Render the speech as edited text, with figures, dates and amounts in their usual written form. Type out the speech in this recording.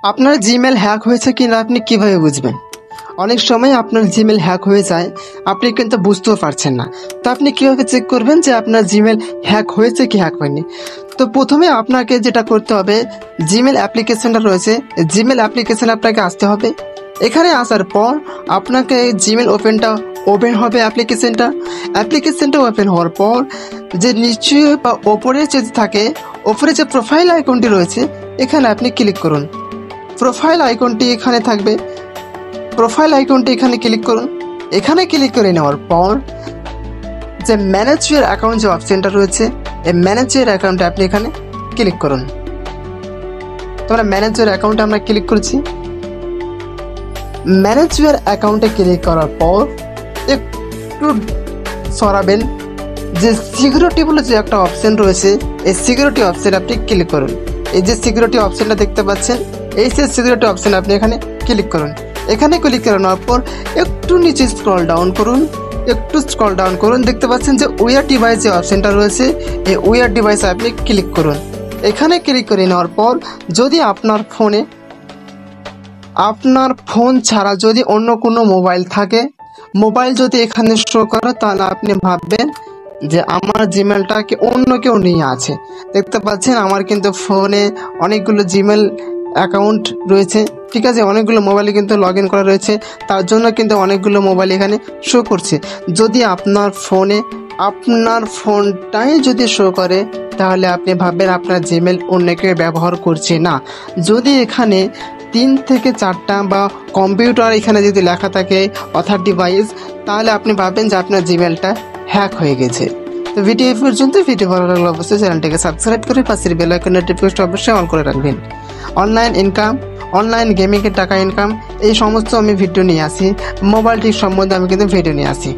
আপনার Gmail hack হয়েছে কিনা আপনি কিভাবে বুঝবেন? অনেক সময় আপনার জিমেল হ্যাক হয়ে যায়, আপনি কিন্তু বুঝতেও পারছেন না। তো আপনি কিভাবে চেক করবেন যে আপনার জিমেল হ্যাক হয়েছে কি হ্যাক হয়নি? তো প্রথমে আপনাকে যেটা করতে হবে, জিমেল অ্যাপ্লিকেশনটা রয়েছে, জিমেল অ্যাপ্লিকেশন আপনাকে আসতে হবে। এখানে আসার পর আপনাকে জিমেল ওপেন হবে অ্যাপ্লিকেশনটা ওপেন হওয়ার পর যে নিচে বা ওপরে যদি থাকে, ওপরে যে প্রোফাইল আইকনটি রয়েছে এখানে আপনি ক্লিক করুন। প্রোফাইল আইকনটি এখানে থাকবে, প্রোফাইল আইকনটি এখানে ক্লিক করুন। এখানে ক্লিক করে নেওয়ার পর যে ম্যানেজ ইউর অ্যাকাউন্ট যে অপশনটা রয়েছে, এই ম্যানেজ ইউর অ্যাকাউন্টে আপনি এখানে ক্লিক করুন। তোমরা ম্যানেজ ইউর অ্যাকাউন্টে আমরা ক্লিক করছি। ম্যানেজ ইউর অ্যাকাউন্টে ক্লিক করার পর একটু সরাবেন, যে সিকিউরিটি বলে যে একটা অপশন রয়েছে, এই সিকিউরিটি অপশন আপনি ক্লিক করুন। এই যে সিকিউরিটি অপশনটা দেখতে পাচ্ছেন, এই যে সিকিউরিটি অপশন আপনি এখানে ক্লিক করুন। এখানে ক্লিক করানোর পর একটু নিচে স্ক্রল ডাউন করুন, দেখতে পাচ্ছেন যে উইয়ার ডিভাইস যে অপশনটা রয়েছে, এই উইয়ার ডিভাইসে আপনি ক্লিক করুন। এখানে ক্লিক করে নেওয়ার পর যদি আপনার ফোন ছাড়া যদি অন্য কোনো মোবাইল থাকে, মোবাইল যদি এখানে শো করে, তাহলে আপনি ভাববেন যে আমার জিমেলটা কি অন্য কেউ নিয়ে আছে। দেখতে পাচ্ছেন আমার কিন্তু ফোনে অনেকগুলো জিমেল অ্যাকাউন্ট রয়েছে, ঠিক আছে, অনেকগুলো মোবাইলে কিন্তু লগ ইন করা রয়েছে, তার জন্য কিন্তু অনেকগুলো মোবাইল এখানে শো করছে। যদি আপনার ফোনটাই যদি শো করে, তাহলে আপনি ভাববেন আপনার জিমেল অন্য কেউ ব্যবহার করছে না। যদি এখানে 3 থেকে 4টা বা কম্পিউটার এখানে যদি লেখা থাকে অথার ডিভাইস, তাহলে আপনি ভাববেন যে আপনার জিমেলটা হ্যাক হয়ে গেছে। তো ভিডিও এই পর্যন্ত। ভিডিও ভালো লাগলে অবশ্যই চ্যানেলটিকে সাবস্ক্রাইব করে পাশের বেল আইকনের নোটিফিকেশন অবশ্যই অন করে রাখবেন। অনলাইন গেমিংয়ের টাকা ইনকাম এই সমস্ত আমি ভিডিও নিয়ে আসি, মোবাইল ঠিক সম্বন্ধে আমি কিন্তু ভিডিও নিয়ে আসি।